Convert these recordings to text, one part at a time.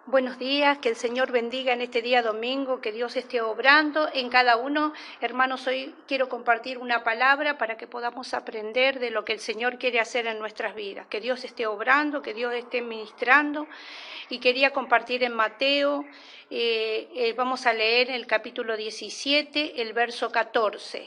Buenos días, que el Señor bendiga en este día domingo, que Dios esté obrando en cada uno. Hermanos, hoy quiero compartir una palabra para que podamos aprender de lo que el Señor quiere hacer en nuestras vidas. Que Dios esté obrando, que Dios esté ministrando. Y quería compartir en Mateo, vamos a leer el capítulo 17, el verso 14.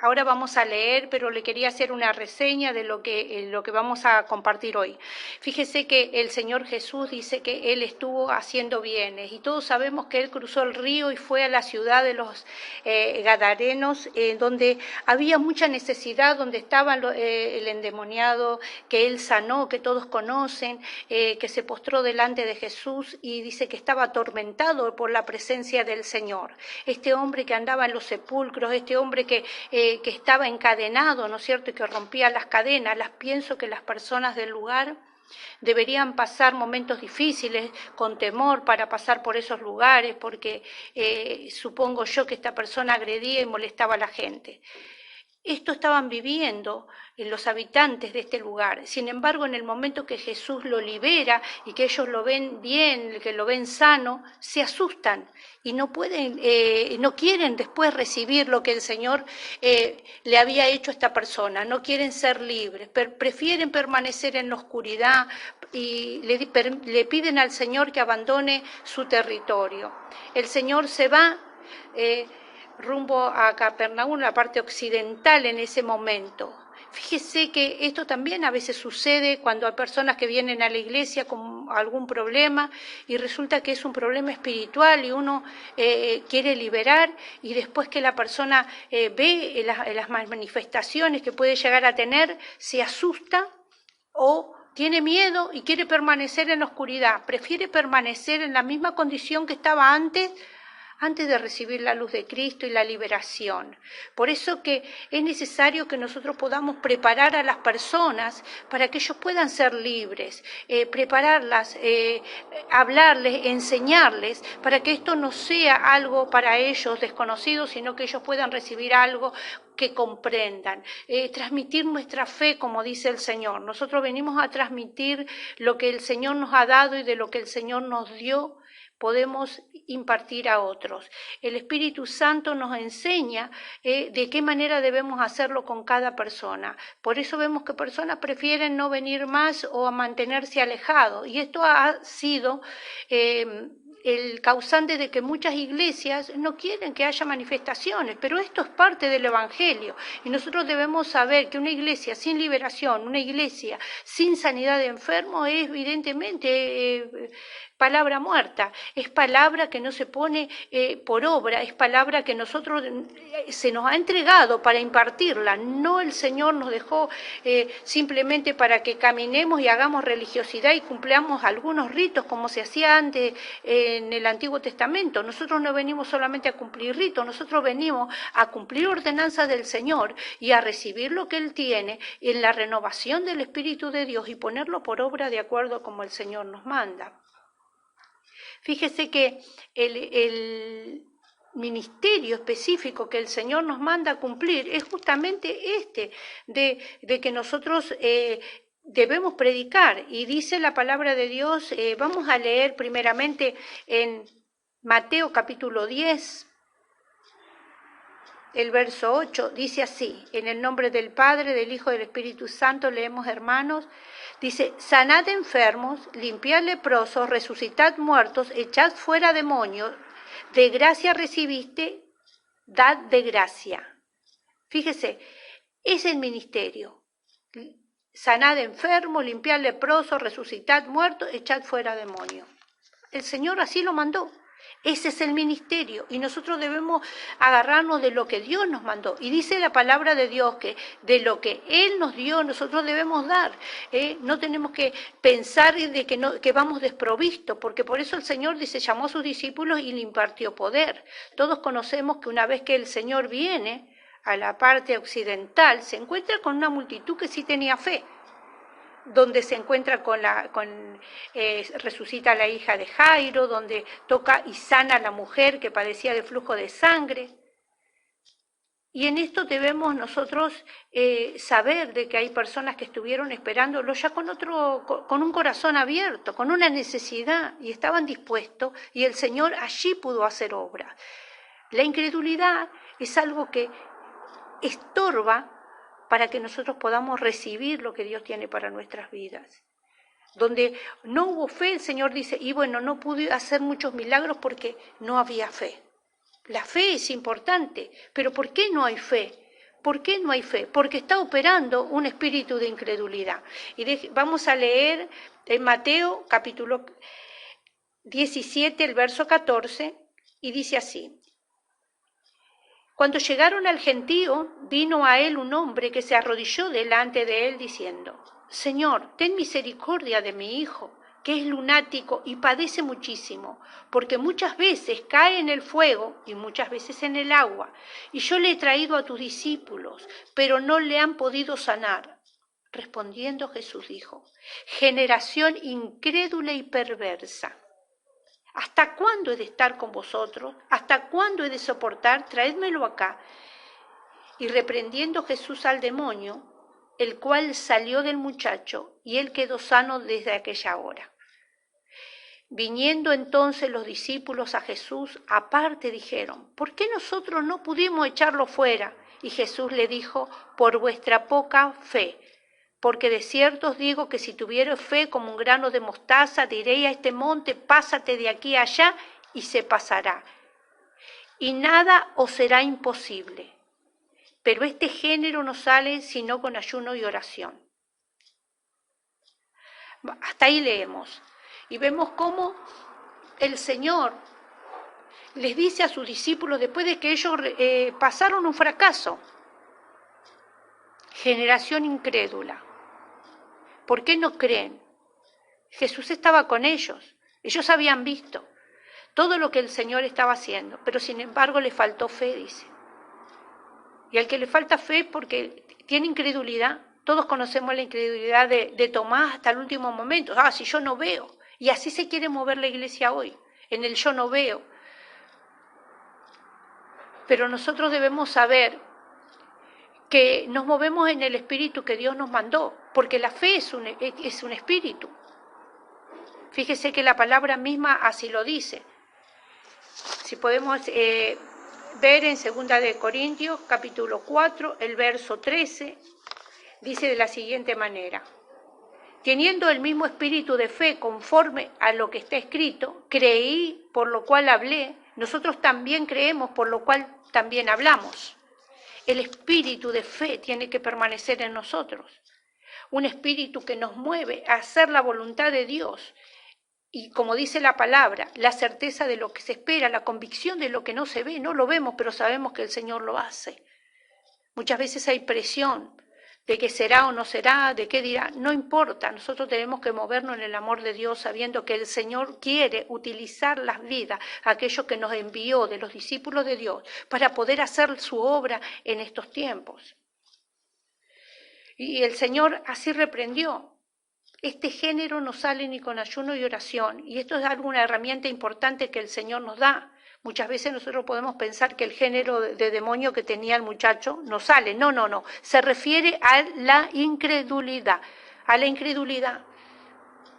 Ahora vamos a leer, pero le quería hacer una reseña de lo que vamos a compartir hoy. Fíjese que el Señor Jesús dice que Él estuvo haciendo bienes y todos sabemos que Él cruzó el río y fue a la ciudad de los Gadarenos, donde había mucha necesidad, donde estaba el endemoniado que Él sanó, que todos conocen, que se postró delante de Jesús y dice que estaba atormentado por la presencia del Señor. Este hombre que andaba en los sepulcros, este hombre que estaba encadenado, ¿no es cierto?, y que rompía las cadenas. Pienso que las personas del lugar deberían pasar momentos difíciles con temor para pasar por esos lugares, porque supongo yo que esta persona agredía y molestaba a la gente. Esto estaban viviendo los habitantes de este lugar. Sin embargo, en el momento que Jesús lo libera y que ellos lo ven bien, que lo ven sano, se asustan y no pueden, no quieren después recibir lo que el Señor le había hecho a esta persona. No quieren ser libres, prefieren permanecer en la oscuridad y le piden al Señor que abandone su territorio. El Señor se va rumbo a Capernaum, la parte occidental en ese momento. Fíjese que esto también a veces sucede cuando hay personas que vienen a la iglesia con algún problema y resulta que es un problema espiritual y uno quiere liberar, y después que la persona ve las manifestaciones que puede llegar a tener, se asusta o tiene miedo y quiere permanecer en la oscuridad, prefiere permanecer en la misma condición que estaba antes de recibir la luz de Cristo y la liberación. Por eso que es necesario que nosotros podamos preparar a las personas para que ellos puedan ser libres, prepararlas, hablarles, enseñarles, para que esto no sea algo para ellos desconocido, sino que ellos puedan recibir algo que comprendan, transmitir nuestra fe, como dice el Señor. Nosotros venimos a transmitir lo que el Señor nos ha dado y de lo que el Señor nos dio, podemos impartir a otros. El Espíritu Santo nos enseña de qué manera debemos hacerlo con cada persona. Por eso vemos que personas prefieren no venir más o a mantenerse alejados. Y esto ha sido el causante de que muchas iglesias no quieren que haya manifestaciones, pero esto es parte del Evangelio y nosotros debemos saber que una iglesia sin liberación, una iglesia sin sanidad de enfermos es evidentemente palabra muerta, es palabra que no se pone por obra, es palabra que nosotros se nos ha entregado para impartirla, no el Señor nos dejó simplemente para que caminemos y hagamos religiosidad y cumplamos algunos ritos como se hacía antes en el Antiguo Testamento. Nosotros no venimos solamente a cumplir ritos, nosotros venimos a cumplir ordenanzas del Señor y a recibir lo que Él tiene en la renovación del Espíritu de Dios y ponerlo por obra de acuerdo como el Señor nos manda. Fíjese que el ministerio específico que el Señor nos manda a cumplir es justamente este, de que nosotros debemos predicar. Y dice la palabra de Dios, vamos a leer primeramente en Mateo capítulo 10, el verso 8, dice así: en el nombre del Padre, del Hijo y del Espíritu Santo, leemos, hermanos. Dice: sanad enfermos, limpiad leprosos, resucitad muertos, echad fuera demonios, de gracia recibiste, dad de gracia. Fíjese, es el ministerio. Sanad enfermos, limpiad leprosos, resucitad muertos, echad fuera demonios. El Señor así lo mandó. Ese es el ministerio y nosotros debemos agarrarnos de lo que Dios nos mandó. Y dice la palabra de Dios que de lo que Él nos dio nosotros debemos dar. No tenemos que pensar de que vamos desprovistos, porque por eso el Señor dice, llamó a sus discípulos y le impartió poder. Todos conocemos que una vez que el Señor viene a la parte occidental, se encuentra con una multitud que sí tenía fe, donde se encuentra resucita a la hija de Jairo, donde toca y sana a la mujer que padecía de flujo de sangre. Y en esto debemos nosotros saber de que hay personas que estuvieron esperándolo ya con un corazón abierto, con una necesidad, y estaban dispuestos, y el Señor allí pudo hacer obra. La incredulidad es algo que estorba para que nosotros podamos recibir lo que Dios tiene para nuestras vidas. Donde no hubo fe, el Señor dice, y bueno, no pude hacer muchos milagros porque no había fe. La fe es importante, pero ¿por qué no hay fe? ¿Por qué no hay fe? Porque está operando un espíritu de incredulidad. Y vamos a leer en Mateo capítulo 17, el verso 14, y dice así. Cuando llegaron al gentío, vino a él un hombre que se arrodilló delante de él diciendo, Señor, ten misericordia de mi hijo, que es lunático y padece muchísimo, porque muchas veces cae en el fuego y muchas veces en el agua. Y yo le he traído a tus discípulos, pero no le han podido sanar. Respondiendo Jesús dijo, generación incrédula y perversa. ¿Hasta cuándo he de estar con vosotros? ¿Hasta cuándo he de soportar? Traédmelo acá. Y reprendiendo Jesús al demonio, el cual salió del muchacho, y él quedó sano desde aquella hora. Viniendo entonces los discípulos a Jesús, aparte dijeron, ¿por qué nosotros no pudimos echarlo fuera? Y Jesús le dijo, por vuestra poca fe. Porque de cierto os digo que si tuvierais fe como un grano de mostaza, diréis a este monte, pásate de aquí a allá, y se pasará. Y nada os será imposible. Pero este género no sale sino con ayuno y oración. Hasta ahí leemos. Y vemos cómo el Señor les dice a sus discípulos, después de que ellos pasaron un fracaso, generación incrédula. ¿Por qué no creen? Jesús estaba con ellos. Ellos habían visto todo lo que el Señor estaba haciendo, pero sin embargo le faltó fe, dice. Y al que le falta fe porque tiene incredulidad, todos conocemos la incredulidad de Tomás hasta el último momento. Si yo no veo. Y así se quiere mover la iglesia hoy, en el yo no veo. Pero nosotros debemos saber que nos movemos en el espíritu que Dios nos mandó, porque la fe es un espíritu. Fíjese que la palabra misma así lo dice. Si podemos ver en 2 de Corintios, capítulo 4, el verso 13, dice de la siguiente manera. Teniendo el mismo espíritu de fe conforme a lo que está escrito, creí, por lo cual hablé, nosotros también creemos, por lo cual también hablamos. El espíritu de fe tiene que permanecer en nosotros. Un espíritu que nos mueve a hacer la voluntad de Dios. Y como dice la palabra, la certeza de lo que se espera, la convicción de lo que no se ve, no lo vemos, pero sabemos que el Señor lo hace. Muchas veces hay presión de que será o no será, de qué dirá, no importa, nosotros tenemos que movernos en el amor de Dios sabiendo que el Señor quiere utilizar las vidas, aquellos que nos envió de los discípulos de Dios, para poder hacer su obra en estos tiempos. Y el Señor así reprendió. Este género no sale ni con ayuno y oración, y esto es alguna herramienta importante que el Señor nos da. Muchas veces nosotros podemos pensar que el género de demonio que tenía el muchacho no sale. No. Se refiere a la incredulidad. A la incredulidad.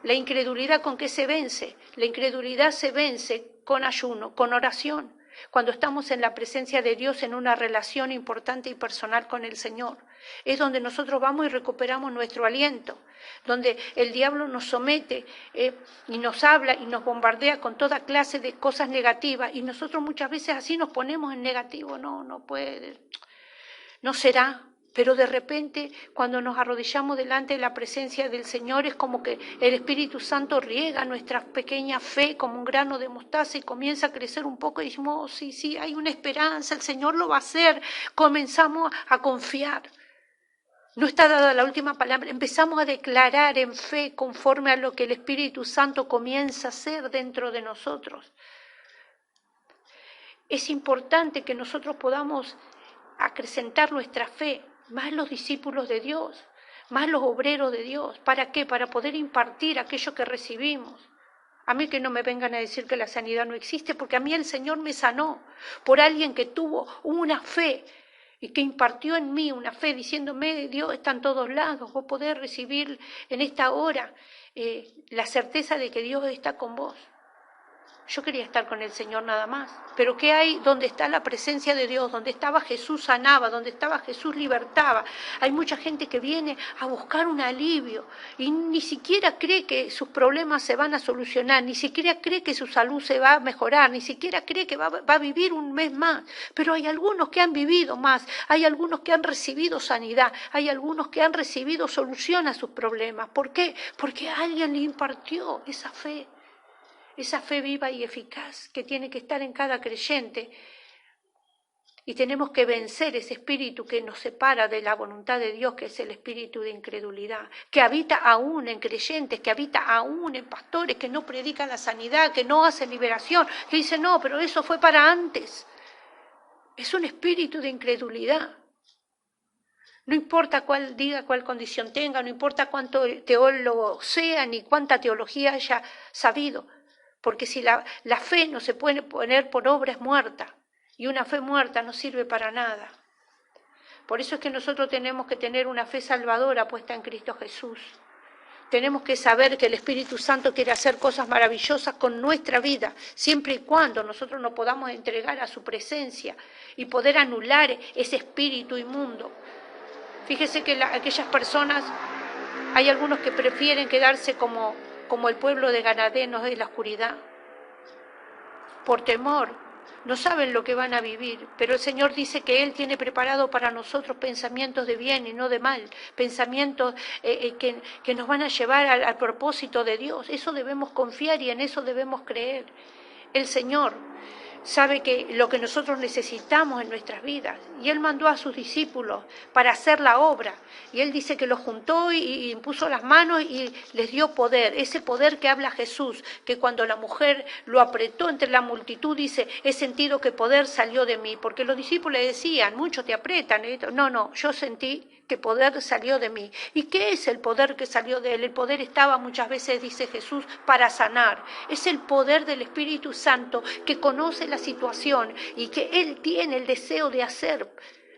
¿La incredulidad con qué se vence? La incredulidad se vence con ayuno, con oración. Cuando estamos en la presencia de Dios en una relación importante y personal con el Señor. Es donde nosotros vamos y recuperamos nuestro aliento, donde el diablo nos somete y nos habla y nos bombardea con toda clase de cosas negativas y nosotros muchas veces así nos ponemos en negativo, no puede, no será. Pero de repente, cuando nos arrodillamos delante de la presencia del Señor, es como que el Espíritu Santo riega nuestra pequeña fe como un grano de mostaza y comienza a crecer un poco y decimos, sí, hay una esperanza, el Señor lo va a hacer. Comenzamos a confiar. No está dada la última palabra, empezamos a declarar en fe conforme a lo que el Espíritu Santo comienza a hacer dentro de nosotros. Es importante que nosotros podamos acrecentar nuestra fe, más los discípulos de Dios, más los obreros de Dios. ¿Para qué? Para poder impartir aquello que recibimos. A mí que no me vengan a decir que la sanidad no existe, porque a mí el Señor me sanó por alguien que tuvo una fe y que impartió en mí una fe diciéndome, Dios está en todos lados, vos podés recibir en esta hora la certeza de que Dios está con vos. Yo quería estar con el Señor nada más, pero ¿qué hay donde está la presencia de Dios? Donde estaba Jesús sanaba, donde estaba Jesús libertaba. Hay mucha gente que viene a buscar un alivio y ni siquiera cree que sus problemas se van a solucionar, ni siquiera cree que su salud se va a mejorar, ni siquiera cree que va a vivir un mes más. Pero hay algunos que han vivido más, hay algunos que han recibido sanidad, hay algunos que han recibido solución a sus problemas. ¿Por qué? Porque alguien le impartió esa fe viva y eficaz que tiene que estar en cada creyente. Y tenemos que vencer ese espíritu que nos separa de la voluntad de Dios, que es el espíritu de incredulidad, que habita aún en creyentes, que habita aún en pastores, que no predican la sanidad, que no hacen liberación, que dicen, no, pero eso fue para antes. Es un espíritu de incredulidad. No importa cuál condición tenga, no importa cuánto teólogo sea, ni cuánta teología haya sabido. Porque si la fe no se puede poner por obra es muerta, y una fe muerta no sirve para nada. Por eso es que nosotros tenemos que tener una fe salvadora puesta en Cristo Jesús. Tenemos que saber que el Espíritu Santo quiere hacer cosas maravillosas con nuestra vida, siempre y cuando nosotros nos podamos entregar a su presencia y poder anular ese espíritu inmundo. Fíjese que aquellas personas, hay algunos que prefieren quedarse como el pueblo de ganadenos de la oscuridad, por temor, no saben lo que van a vivir, pero el Señor dice que Él tiene preparado para nosotros pensamientos de bien y no de mal, pensamientos que nos van a llevar al propósito de Dios. Eso debemos confiar y en eso debemos creer. El Señor sabe que lo que nosotros necesitamos en nuestras vidas, y Él mandó a sus discípulos para hacer la obra, y Él dice que los juntó y impuso las manos y les dio poder, ese poder que habla Jesús, que cuando la mujer lo apretó entre la multitud, dice, he sentido que poder salió de mí, porque los discípulos le decían, muchos te apretan, no, yo sentí que poder salió de mí. ¿Y qué es el poder que salió de Él? El poder estaba muchas veces, dice Jesús, para sanar. Es el poder del Espíritu Santo que conoce la situación y que Él tiene el deseo de hacer.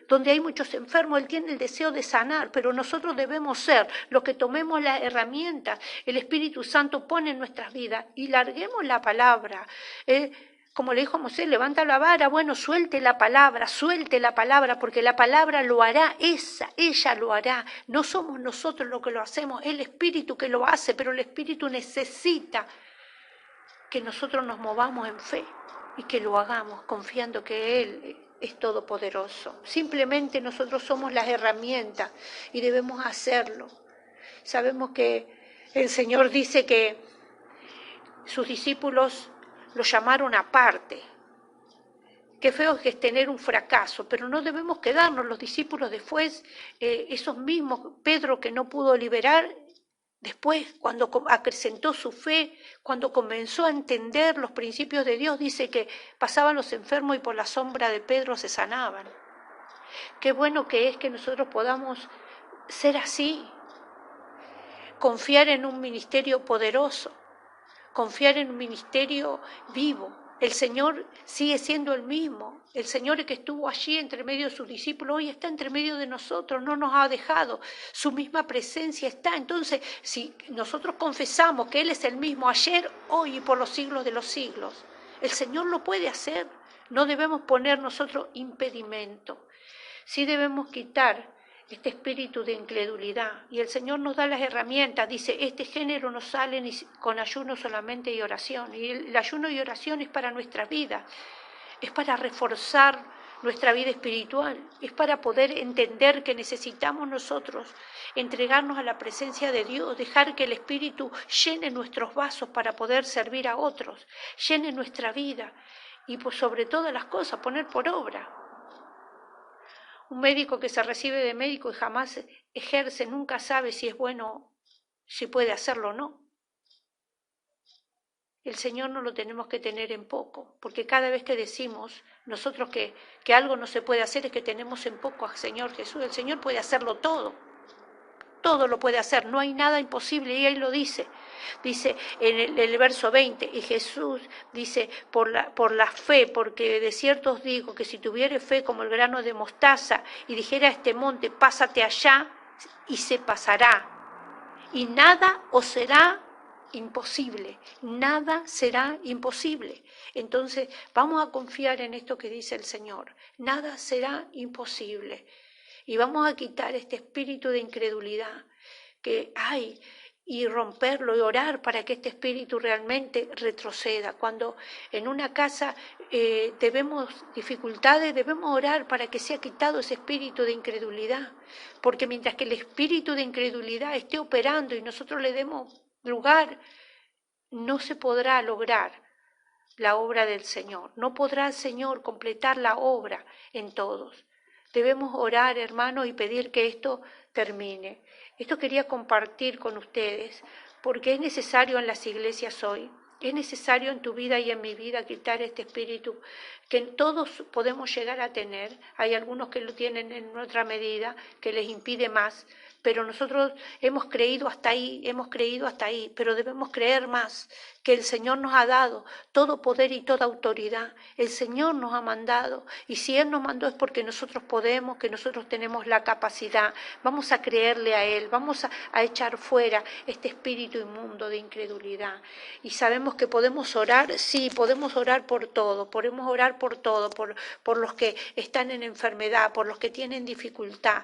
Donde hay muchos enfermos, Él tiene el deseo de sanar, pero nosotros debemos ser los que tomemos las herramientas. El Espíritu Santo pone en nuestras vidas y larguemos la palabra. Como le dijo a Moisés, levanta la vara, bueno, suelte la palabra, porque la palabra lo hará, ella lo hará. No somos nosotros los que lo hacemos, es el Espíritu que lo hace, pero el Espíritu necesita que nosotros nos movamos en fe y que lo hagamos confiando que Él es todopoderoso. Simplemente nosotros somos las herramientas y debemos hacerlo. Sabemos que el Señor dice que sus discípulos lo llamaron aparte. Qué feo que es tener un fracaso, pero no debemos quedarnos. Los discípulos después, esos mismos, Pedro que no pudo liberar, después cuando acrecentó su fe, cuando comenzó a entender los principios de Dios, dice que pasaban los enfermos y por la sombra de Pedro se sanaban. Qué bueno que es que nosotros podamos ser así, confiar en un ministerio poderoso, confiar en un ministerio vivo. El Señor sigue siendo el mismo. El Señor que estuvo allí entre medio de sus discípulos, hoy está entre medio de nosotros, no nos ha dejado. Su misma presencia está. Entonces, si nosotros confesamos que Él es el mismo ayer, hoy y por los siglos de los siglos, el Señor lo puede hacer. No debemos poner nosotros impedimento. Sí debemos quitar este espíritu de incredulidad. Y el Señor nos da las herramientas, dice, este género no sale ni con ayuno solamente y oración. Y el ayuno y oración es para nuestra vida, es para reforzar nuestra vida espiritual, es para poder entender que necesitamos nosotros entregarnos a la presencia de Dios, dejar que el Espíritu llene nuestros vasos para poder servir a otros, llene nuestra vida y pues sobre todas las cosas poner por obra. Un médico que se recibe de médico y jamás ejerce, nunca sabe si es bueno, si puede hacerlo o no. El Señor no lo tenemos que tener en poco, porque cada vez que decimos nosotros que algo no se puede hacer es que tenemos en poco al Señor Jesús. El Señor puede hacerlo todo lo puede hacer, no hay nada imposible y Él lo dice. Dice en el verso 20, y Jesús dice, por la fe, porque de cierto os digo que si tuviere fe como el grano de mostaza y dijera a este monte, pásate allá, y se pasará, y nada os será imposible, nada será imposible. Entonces vamos a confiar en esto que dice el Señor, nada será imposible. Y vamos a quitar este espíritu de incredulidad que hay y romperlo y orar para que este espíritu realmente retroceda. Cuando en una casa debemos dificultades, debemos orar para que sea quitado ese espíritu de incredulidad, porque mientras que el espíritu de incredulidad esté operando y nosotros le demos lugar, no se podrá lograr la obra del Señor, no podrá el Señor completar la obra en todos. Debemos orar, hermanos, y pedir que esto termine. Esto quería compartir con ustedes, porque es necesario en las iglesias hoy, es necesario en tu vida y en mi vida quitar este espíritu que todos podemos llegar a tener. Hay algunos que lo tienen en otra medida, que les impide más, pero nosotros hemos creído hasta ahí, pero debemos creer más, que el Señor nos ha dado todo poder y toda autoridad. El Señor nos ha mandado, y si Él nos mandó es porque nosotros podemos, que nosotros tenemos la capacidad. Vamos a creerle a Él, vamos a echar fuera este espíritu inmundo de incredulidad. Y sabemos que podemos orar, sí, podemos orar por todo, por los que están en enfermedad, por los que tienen dificultad.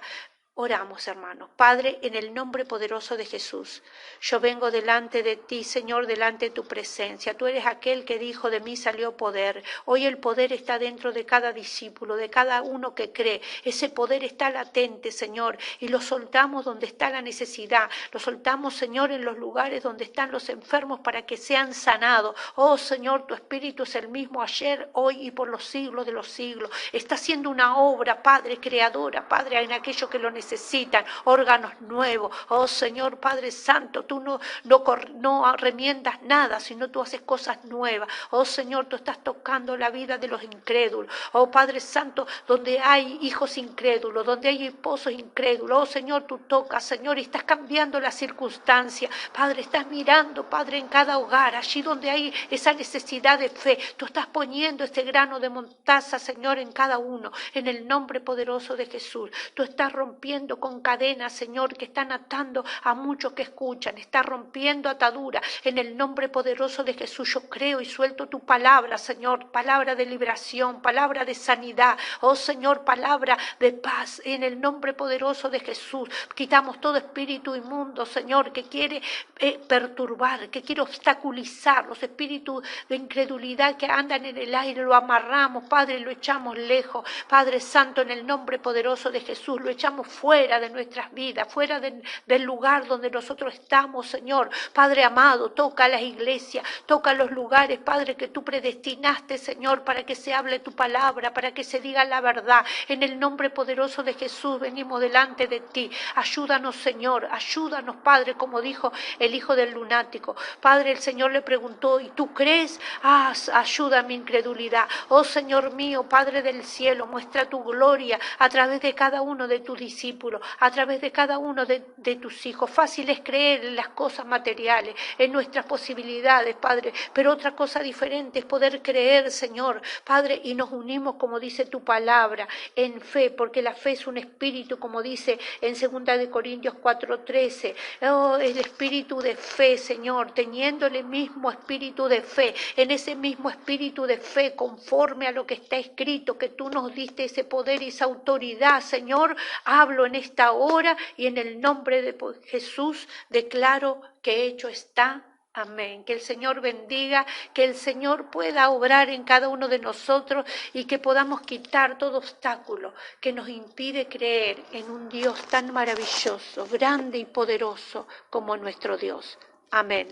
Oramos, hermanos. Padre, en el nombre poderoso de Jesús, yo vengo delante de ti, Señor, delante de tu presencia. Tú eres aquel que dijo, de mí salió poder. Hoy el poder está dentro de cada discípulo, de cada uno que cree. Ese poder está latente, Señor, y lo soltamos donde está la necesidad. Lo soltamos, Señor, en los lugares donde están los enfermos para que sean sanados. Oh, Señor, tu Espíritu es el mismo ayer, hoy y por los siglos de los siglos. Está haciendo una obra, Padre, creadora, Padre, en aquello que lo necesitan, órganos nuevos. Oh Señor Padre Santo, tú no remiendas nada, sino tú haces cosas nuevas. Oh Señor, tú estás tocando la vida de los incrédulos. Oh Padre Santo, donde hay hijos incrédulos, donde hay esposos incrédulos, oh Señor, tú tocas, Señor, y estás cambiando la circunstancia. Padre, estás mirando, Padre, en cada hogar, allí donde hay esa necesidad de fe, tú estás poniendo este grano de mostaza, Señor, en cada uno, en el nombre poderoso de Jesús. Tú estás rompiendo con cadenas, Señor, que están atando a muchos que escuchan. Está rompiendo ataduras. En el nombre poderoso de Jesús yo creo y suelto tu palabra, Señor. Palabra de liberación, palabra de sanidad. Oh Señor, palabra de paz. En el nombre poderoso de Jesús quitamos todo espíritu inmundo, Señor, que quiere perturbar, que quiere obstaculizar. Los espíritus de incredulidad que andan en el aire, lo amarramos, Padre, lo echamos lejos. Padre Santo, en el nombre poderoso de Jesús, lo echamos fuera de nuestras vidas, fuera del lugar donde nosotros estamos, Señor. Padre amado, toca las iglesias, toca los lugares, Padre, que tú predestinaste, Señor, para que se hable tu palabra, para que se diga la verdad. En el nombre poderoso de Jesús venimos delante de ti. Ayúdanos, Señor, ayúdanos, Padre, como dijo el hijo del lunático. Padre, el Señor le preguntó, ¿y tú crees? Ayuda a mi incredulidad. Oh Señor mío, Padre del cielo, muestra tu gloria a través de cada uno de tus discípulos, a través de cada uno de tus hijos. Fácil es creer en las cosas materiales, en nuestras posibilidades, Padre, pero otra cosa diferente es poder creer, Señor, Padre, y nos unimos, como dice tu palabra, en fe, porque la fe es un espíritu, como dice en 2 Corintios 4:13. Oh, el espíritu de fe, Señor, teniendo el mismo espíritu de fe, en ese mismo espíritu de fe, conforme a lo que está escrito, que tú nos diste ese poder y esa autoridad, Señor. Hablo en esta hora y en el nombre de Jesús declaro que hecho está. Amén. Que el Señor bendiga, que el Señor pueda obrar en cada uno de nosotros y que podamos quitar todo obstáculo que nos impide creer en un Dios tan maravilloso, grande y poderoso como nuestro Dios. Amén.